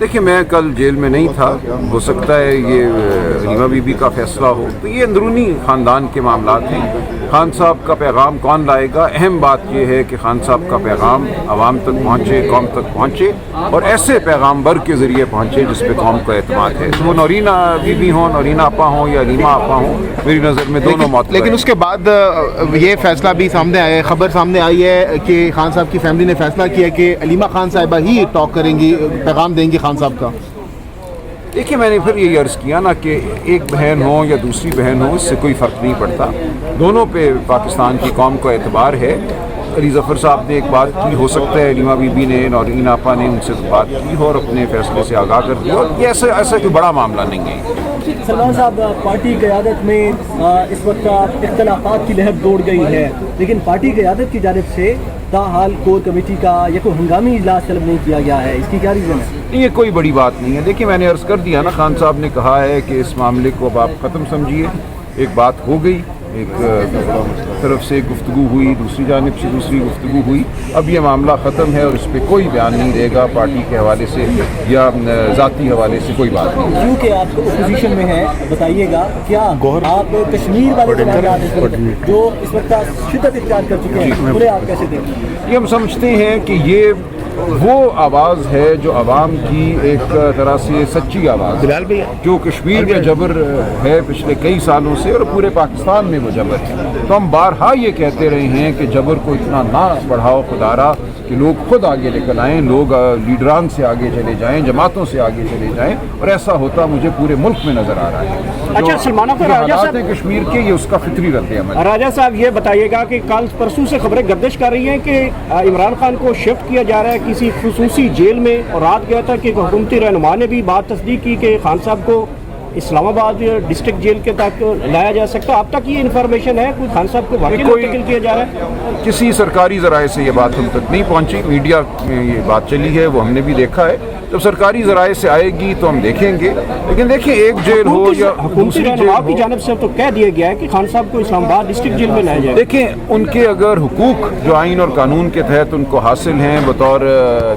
دیکھیے میں کل جیل میں نہیں تھا، ہو سکتا ہے یہ علیمہ بی بی کا فیصلہ ہو، تو یہ اندرونی خاندان کے معاملات ہیں۔ خان صاحب کا پیغام کون لائے گا؟ اہم بات یہ ہے کہ خان صاحب کا پیغام عوام تک پہنچے، قوم تک پہنچے، اور ایسے پیغام بر کے ذریعے پہنچے جس پہ قوم کو اعتماد ہے۔ وہ نورینہ بی بی ہوں، نورینہ آپا ہوں یا علیمہ آپا ہوں، میری نظر میں دونوں موت۔ لیکن اس کے بعد یہ فیصلہ بھی سامنے آیا ہے، خبر سامنے آئی ہے کہ خان صاحب کی فیملی نے فیصلہ کیا کہ علیمہ خان صاحبہ ہی ٹاک کریں گی، پیغام دیں گی خان صاحب کا۔ دیکھیے میں نے پھر یہ عرض کیا نا کہ ایک بہن ہو یا دوسری بہن ہو، اس سے کوئی فرق نہیں پڑتا، دونوں پہ پاکستان کی قوم کو اعتبار ہے۔ علی ظفر صاحب نے ایک بات کی، ہو سکتا ہے علیمہ بی بی نے، نورین آپا نے ان سے بات کی ہو اور اپنے فیصلے سے آگاہ کر دیا، اور یہ ایسا کوئی بڑا معاملہ نہیں ہے۔ سلمان صاحب، پارٹی قیادت میں اس وقت اختلافات کی لہر دوڑ گئی ہے، لیکن پارٹی قیادت کی جانب سے تاحال کور کمیٹی کا یہ کوئی ہنگامی اجلاس طلب نہیں کیا گیا ہے، اس کی کیا ریزن ہے؟ یہ کوئی بڑی بات نہیں ہے۔ دیکھیے میں نے عرض کر دیا نا، خان صاحب نے کہا ہے کہ اس معاملے کو اب آپ ختم سمجھیے، ایک بات ہو گئی، ایک طرف سے گفتگو ہوئی، دوسری جانب سے دوسری گفتگو ہوئی، اب یہ معاملہ ختم ہے اور اس پہ کوئی بیان نہیں دے گا پارٹی کے حوالے سے یا ذاتی حوالے سے، کوئی بات نہیں۔ کیونکہ آپ اپوزیشن میں ہیں، بتائیے گا کیا آپ کشمیر والے سوالات جو اس وقت شدت اختیار کر چکے ہیں انہیں آپ کیسے دیکھیں گے؟ یہ ہم سمجھتے ہیں کہ یہ وہ آواز ہے جو عوام کی ایک طرح سے سچی آواز ہے، جو کشمیر میں جبر ہے پچھلے کئی سالوں سے اور پورے پاکستان میں وہ جبر ہے۔ تو ہم بارہا یہ کہتے رہے ہیں کہ جبر کو اتنا نہ بڑھاؤ خدارا، کہ لوگ خود آگے نکل آئیں، لوگ لیڈران سے آگے چلے جائیں، جماعتوں سے آگے چلے جائیں، اور ایسا ہوتا مجھے پورے ملک میں نظر آ رہا ہے۔ اچھا سلمان صاحب، حالات ہیں کشمیر کے، یہ اس کا فطری رد عمل۔ راجہ صاحب یہ بتائیے گا کہ کل پرسوں سے خبریں گردش کر رہی ہیں کہ عمران خان کو شفٹ کیا جا رہا ہے کسی خصوصی جیل میں، اور رات گیا تھا کہ حکومتی رہنما نے بھی بات تصدیق کی کہ خان صاحب کو اسلام آباد ڈسٹرکٹ جیل کے تک لایا جا سکتا۔ اب تک یہ انفارمیشن ہے کوئی خان صاحب کو واقعی منتقل کیا جا رہا ہے؟ کسی سرکاری ذرائع سے یہ بات ہم تک نہیں پہنچی، میڈیا میں یہ بات چلی ہے، وہ ہم نے بھی دیکھا ہے، جب سرکاری ذرائع سے آئے گی تو ہم دیکھیں گے۔ لیکن دیکھیں ایک جیل ہو یا حکومتی رہنما کی جانب سے تو کہہ دیا گیا ہے کہ خان صاحب کو اسلام آباد ڈسٹرکٹ جیل میں لایا جائے۔ دیکھیں ان کے اگر حقوق جو آئین اور قانون کے تحت ان کو حاصل ہیں بطور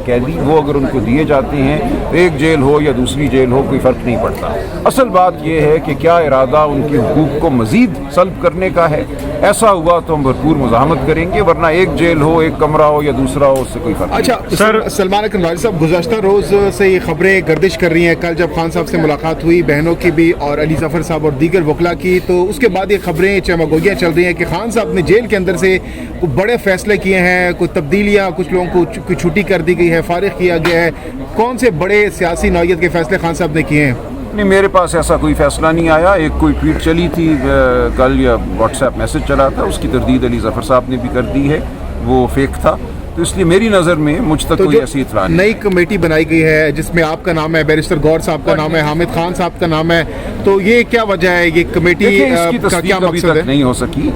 قیدی، وہ اگر ان کو دیے جاتے ہیں، ایک جیل ہو یا دوسری جیل ہو کوئی فرق نہیں پڑتا۔ اصل بات یہ ہے کہ کیا ارادہ ان کے حقوق کو مزید سلب کرنے کا ہے، ایسا ہوا تو ہم بھرپور مزاحمت کریں گے، ورنہ ایک جیل ہو، ایک کمرہ ہو یا دوسرا ہو، اس سے کوئی فرق نہیں۔ اچھا سر، سلمان اکرم راجہ صاحب، گزشتہ روز سے یہ خبریں گردش کر رہی ہیں، کل جب خان صاحب سے ملاقات ہوئی بہنوں کی بھی اور علی ظفر صاحب اور دیگر وکلا کی، تو اس کے بعد یہ خبریں چمگوئیاں چل رہی ہیں کہ خان صاحب نے جیل کے اندر سے کچھ بڑے فیصلے کیے ہیں، کچھ تبدیلیاں، کچھ لوگوں کو چھٹی کر دی گئی ہے، فارغ کیا گیا ہے۔ کون سے بڑے سیاسی نوعیت کے فیصلے خان صاحب نے کیے ہیں؟ نہیں، میرے پاس ایسا کوئی فیصلہ نہیں آیا۔ ایک کوئی ٹویٹ چلی تھی کل یا واٹس ایپ میسج چلا تھا، اس کی تردید علی ظفر صاحب نے بھی کر دی ہے، وہ فیک تھا، تو اس لیے میری نظر میں مجھ تک کوئی ایسی اطلاع نہیں۔ نئی کمیٹی بنائی گئی ہے جس میں آپ کا نام ہے، بیرسٹر گور صاحب کا نام ہے، حامد خان صاحب کا نام ہے، تو یہ کیا وجہ ہے؟ یہ کمیٹی اس کی کا کیا تصدیق ابھی مقصد ہے؟ تک نہیں ہو سکی۔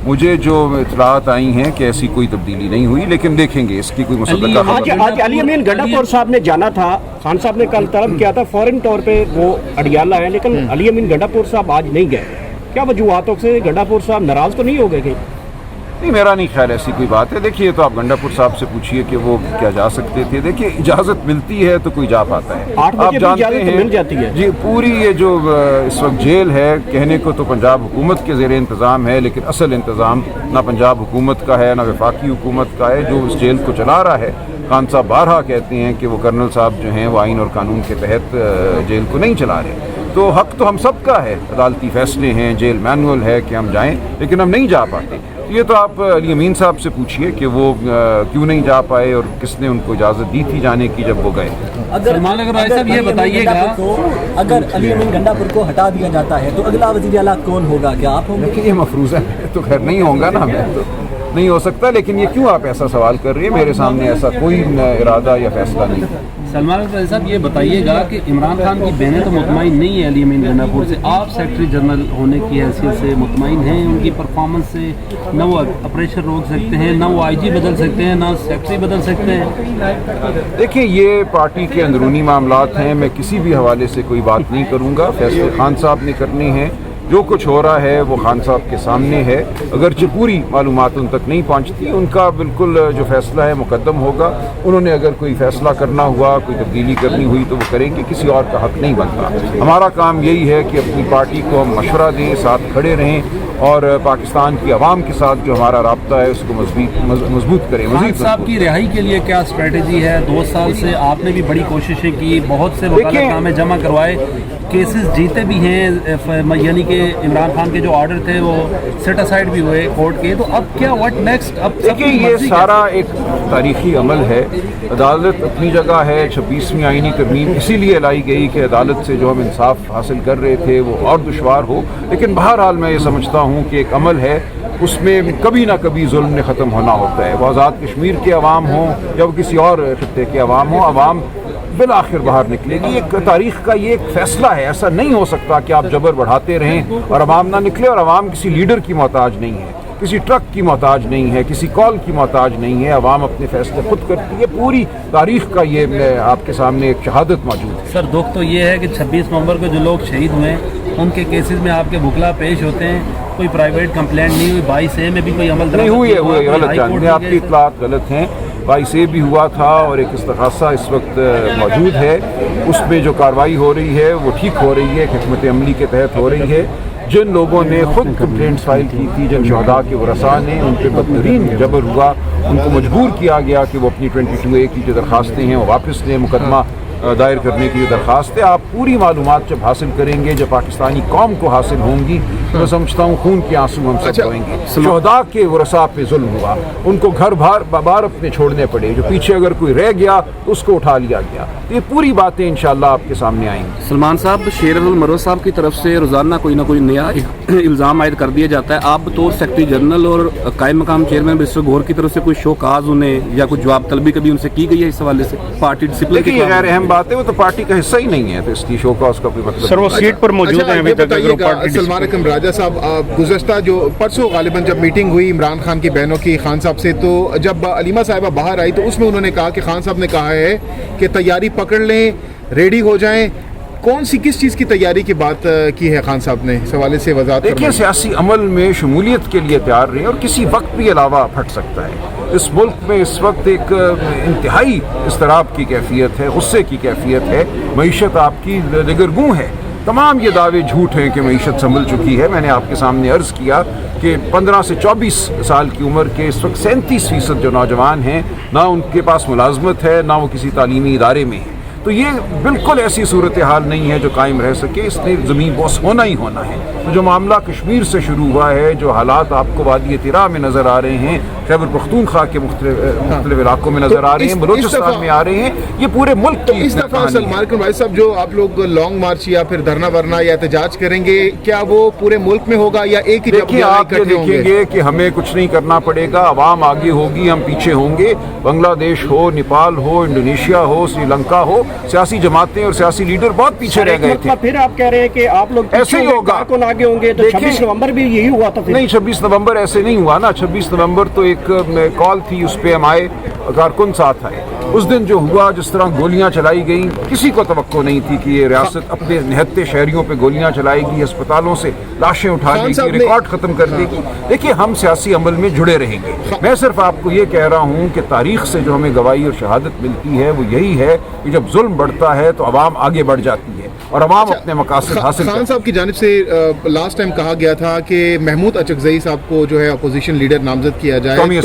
مجھے جو اطلاعات آئی ہیں کہ ایسی کوئی تبدیلی نہیں ہوئی، لیکن دیکھیں گے، اس کی کوئی مصدقہ خبر۔ آج علی امین گنڈا پور صاحب نے جانا تھا، خان صاحب نے کل طلب کیا تھا فوراً طور پہ وہ اڈیالہ ہیں، لیکن علی امین گنڈا پور صاحب آج نہیں گئے، کیا وجوہاتوں سے گنڈا پور صاحب ناراض تو نہیں ہو گئے؟ نہیں، میرا نہیں خیال ایسی کوئی بات ہے۔ دیکھیے تو آپ گنڈا پور صاحب سے پوچھیے کہ وہ کیا جا سکتے تھے۔ دیکھیے اجازت ملتی ہے تو کوئی جا پاتا ہے، 8 بجے بھی اجازت مل جاتی ہے جی۔ پوری یہ جو اس وقت جیل ہے، کہنے کو تو پنجاب حکومت کے زیر انتظام ہے، لیکن اصل انتظام نہ پنجاب حکومت کا ہے نہ وفاقی حکومت کا ہے، جو اس جیل کو چلا رہا ہے۔ خان صاحب بارہا کہتے ہیں کہ وہ کرنل صاحب جو ہیں وہ آئین اور قانون کے تحت جیل کو نہیں چلا رہے، تو حق تو ہم سب کا ہے، عدالتی فیصلے ہیں، جیل مینول ہے کہ ہم جائیں، لیکن ہم نہیں جا پاتے۔ یہ تو آپ علی امین صاحب سے پوچھیے کہ وہ کیوں نہیں جا پائے اور کس نے ان کو اجازت دی تھی جانے کی جب وہ گئے۔ سلمان اکرم راجہ صاحب یہ بتائیے گا، اگر علی امین گنڈا پور کو ہٹا دیا جاتا ہے تو اگلا وزیر اعلیٰ کون ہوگا؟ کیا آپ ہوں گے؟ یہ مفروضہ ہے تو خیر نہیں ہوں گا نا، میں تو نہیں ہو سکتا، لیکن یہ کیوں آپ ایسا سوال کر رہی ہیں؟ میرے سامنے ایسا کوئی ارادہ یا فیصلہ نہیں۔ سلمان صاحب یہ بتائیے گا کہ عمران خان کی بہنیں تو مطمئن نہیں ہیں علی امین گنڈا پور سے، آپ سیکرٹری جنرل ہونے کی حیثیت سے مطمئن ہیں ان کی پرفارمنس سے؟ نہ وہ آپریشن روک سکتے ہیں، نہ وہ آئی جی بدل سکتے ہیں، نہ سیکرٹری بدل سکتے ہیں؟ دیکھیں یہ پارٹی کے اندرونی معاملات ہیں، میں کسی بھی حوالے سے کوئی بات نہیں کروں گا، فیصلے خان صاحب نے کرنے ہیں، جو کچھ ہو رہا ہے وہ خان صاحب کے سامنے ہے، اگرچہ پوری معلومات ان تک نہیں پہنچتی، ان کا بالکل جو فیصلہ ہے مقدم ہوگا، انہوں نے اگر کوئی فیصلہ کرنا ہوا، کوئی تبدیلی کرنی ہوئی تو وہ کریں گے، کسی اور کا حق نہیں بنتا۔ ہمارا کام یہی ہے کہ اپنی پارٹی کو ہم مشورہ دیں، ساتھ کھڑے رہیں اور پاکستان کی عوام کے ساتھ جو ہمارا رابطہ ہے اس کو مضبوط کریں۔ خان صاحب کی رہائی کے لیے کیا اسٹریٹجی ہے؟ 2 سال سے آپ نے بھی بڑی کوششیں کی، بہت سے وکالت نامے جمع کروائے، کیسز جیتے بھی ہیں، یعنی کہ عمران خان کے جو آرڈر تھے وہ سیٹ اسائڈ بھی ہوئے کورٹ کے، تو اب کیا واٹ نیکسٹ؟ اب دیکھیے یہ سارا ایک تاریخی عمل ہے، عدالت اپنی جگہ ہے، 26ویں آئینی ترمیم اسی لیے لائی گئی کہ عدالت سے جو ہم انصاف حاصل کر رہے تھے وہ اور دشوار ہو، لیکن بہرحال میں یہ سمجھتا ہوں کہ ایک عمل ہے، اس میں کبھی نہ کبھی ظلم نے ختم ہونا ہوتا ہے، وہ آزاد کشمیر کے عوام ہوں یا وہ کسی اور خطے کے عوام ہوں، عوام بالآخر باہر نکلے گی۔ ایک تاریخ کا یہ ایک فیصلہ ہے، ایسا نہیں ہو سکتا کہ آپ جبر بڑھاتے رہیں اور عوام نہ نکلے، اور عوام کسی لیڈر کی محتاج نہیں ہے، کسی ٹرک کی محتاج نہیں ہے، کسی کال کی محتاج نہیں ہے، عوام اپنے فیصلے خود کرتی ہے۔ پوری تاریخ کا یہ آپ کے سامنے ایک شہادت موجود ہے۔ سر دکھ تو یہ ہے کہ 26 نومبر کو جو لوگ شہید ہوئے ان کے کیسز میں آپ کے وکلا پیش ہوتے ہیں، کوئی پرائیویٹ کمپلینٹ نہیں ہوئی، 22A میں بھی کوئی عمل نہیں ہوئی ہے، غلط جانتے، آپ کی اطلاعات غلط ہیں۔ 22A بھی ہوا تھا اور ایک استغاثہ اس وقت موجود ہے، اس میں جو کارروائی ہو رہی ہے وہ ٹھیک ہو رہی ہے، حکمت عملی کے تحت ہو رہی ہے۔ جن لوگوں نے خود کمپلینٹس فائل کی تھی، جن شہداء کے ورثاء نے، ان پہ بدترین جبر ہوا، ان کو مجبور کیا گیا کہ وہ اپنی 22A کی جو درخواستیں ہیں وہ واپس لیں، مقدمہ دائر کرنے کی جو درخواست ہے۔ آپ پوری معلومات جب حاصل کریں گے، جب پاکستانی قوم کو حاصل ہوں گی، میں سمجھتا ہوں خون کے آنسو ہم سب روئیں گے۔ شہداء کے ورثاء پہ ظلم ہوا، ان کو گھر بار اپنے چھوڑنے پڑے، جو پیچھے اگر کوئی رہ گیا تو اس کو اٹھا لیا گیا۔ یہ پوری باتیں انشاءاللہ آپ کے سامنے آئیں گی۔ سلمان صاحب، شیر المروز صاحب کی طرف سے روزانہ کوئی نہ کوئی نیا الزام عائد کر دیا جاتا ہے، آپ بطور سیکرٹری جنرل اور قائم مقام چیئرمین برسٹر گور کی طرف سے کوئی شوکاز انہیں یا کوئی جواب طلبی کبھی ان سے کی گئی ہے اس حوالے سے پارٹی ڈسپلن کی؟ یہ غیر اہم بات ہے، وہ تو پارٹی کا حصہ ہی نہیں ہے، تو اس کی شو کا اس کا کوئی مطلب سر وہ سیٹ پر موجود ہیں ابھی تک۔ سلمان اکرم راجہ صاحب، گزشتہ جو پرسوں غالباً جب میٹنگ ہوئی عمران خان کی بہنوں کی خان صاحب سے، تو جب علیمہ صاحبہ باہر آئی تو اس میں انہوں نے کہا کہ خان صاحب نے کہا ہے کہ تیاری پکڑ لیں، ریڈی ہو جائیں۔ کون سی کس چیز کی تیاری کی بات کی ہے خان صاحب نے؟ اس حوالے سے وضاحت دیکھیے، سیاسی عمل میں شمولیت کے لیے تیار رہیں، اور کسی وقت بھی علاوہ پھٹ سکتا ہے۔ اس ملک میں اس وقت ایک انتہائی اضطراب کی کیفیت ہے، غصے کی کیفیت ہے، معیشت آپ کی دگرگوں ہے۔ تمام یہ دعوے جھوٹ ہیں کہ معیشت سنبھل چکی ہے۔ میں نے آپ کے سامنے عرض کیا کہ 15 سے 24 سال کی عمر کے اس وقت 37% جو نوجوان ہیں، نہ ان کے پاس ملازمت ہے، نہ وہ کسی تعلیمی ادارے میں ہیں۔ تو یہ بالکل ایسی صورتحال نہیں ہے جو قائم رہ سکے، اس نے زمین بوس ہونا ہی ہونا ہے۔ تو جو معاملہ کشمیر سے شروع ہوا ہے، جو حالات آپ کو وادی طرح میں نظر آ رہے ہیں، خیبر پختونخوا کے مختلف علاقوں میں نظر آ رہے ہیں، بلوچستان میں آ رہے ہیں، یہ پورے ملک کی اس دفعہ سلمان اکرم بھائی صاحب جو آپ لوگ لانگ مارچ یا پھر دھرنا ورنا یا احتجاج کریں گے، کیا وہ پورے ملک میں ہوگا یا ایک ہی جگہ؟ دیکھیے، آپ یہ دیکھیں گے کہ ہمیں کچھ نہیں کرنا پڑے گا، عوام آگے ہوگی، ہم پیچھے ہوں گے۔ بنگلہ دیش ہو، نیپال ہو، انڈونیشیا ہو، سری لنکا ہو، سیاسی جماعتیں اور سیاسی لیڈر بہت پیچھے رہ گئے تھے۔ پھر آپ کہہ رہے ہیں کہ آپ لوگ ایسے ہی ہوگا، کون آگے ہوں گے، تو 26 نومبر بھی یہی ہوا تھا۔ نہیں، 26 نومبر ایسے نہیں ہوا نا۔ 26 نومبر تو ایک کال تھی، اس پہ ہم آئے، کارکن ساتھ آئے۔ اس دن جو ہوا، جس طرح گولیاں چلائی گئیں، کسی کو توقع نہیں تھی کہ یہ ریاست اپنے نہتے شہریوں پہ گولیاں چلائے گی، اسپتالوں سے لاشیں اٹھا لے گی، ریکارڈ ختم کر دے گی۔ دیکھیے، ہم سیاسی عمل میں جڑے رہیں گے۔ میں صرف آپ کو یہ کہہ رہا ہوں کہ تاریخ سے جو ہمیں گواہی اور شہادت ملتی ہے وہ یہی ہے کہ جب ظلم بڑھتا ہے تو عوام آگے بڑھ جاتی ہے اور عوام اپنے مقاصد حاصل کرتے ہیں۔ خان صاحب کی جانب سے لاسٹ ٹائم کہا گیا تھا کہ محمود اچکزئی صاحب کو جو ہے اپوزیشن لیڈر نامزد کیا جائے قومی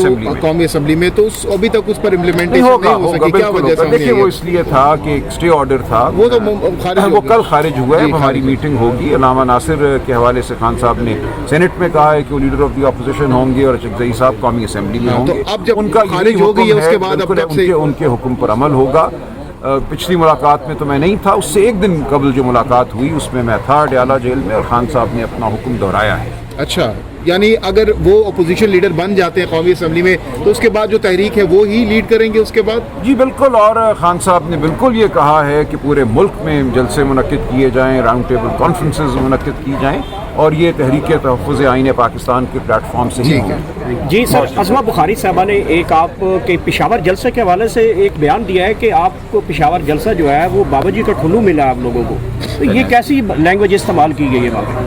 اسمبلی میں، تو ابھی تک اس پر امپلیمنٹیشن نہیں ہو سکی، کیا وجہ سے؟ دیکھیے، وہ اس لیے تھا کہ ایک اسٹے آرڈر تھا، وہ کل خارج ہوا ہے۔ ہماری میٹنگ ہوگی، علامہ ناصر کے حوالے سے خان صاحب نے سینٹ میں کہا ہے کہ وہ لیڈر آف دی اپوزیشن ہوں گے اور اچکزئی صاحب قومی اسمبلی میں ہوں گے۔ اب جب ان کا خارج ہو گئی ہے اس کے بعد ان کے حکم پر عمل ہوگا۔ پچھلی ملاقات میں تو میں نہیں تھا، اس سے ایک دن قبل جو ملاقات ہوئی اس میں تھا ڈیالہ جیل میں، اور خان صاحب نے اپنا حکم دہرایا ہے۔ اچھا، یعنی اگر وہ اپوزیشن لیڈر بن جاتے ہیں قومی اسمبلی میں تو اس کے بعد جو تحریک ہے وہ ہی لیڈ کریں گے اس کے بعد؟ جی بالکل، اور خان صاحب نے بالکل یہ کہا ہے کہ پورے ملک میں جلسے منعقد کیے جائیں، راؤنڈ ٹیبل کانفرنسز منعقد کی جائیں، اور یہ تحریک تحفظ آئین پاکستان کے پلیٹ فارم سے ہی ہے۔ جی سر، عظمہ بخاری صاحبہ نے ایک آپ کے پشاور جلسے کے حوالے سے ایک بیان دیا ہے کہ آپ کو پشاور جلسہ جو ہے وہ بابا جی کا ٹھلو ملا آپ لوگوں کو، تو یہ کیسی لینگویج استعمال کی گئی ہے وہاں؟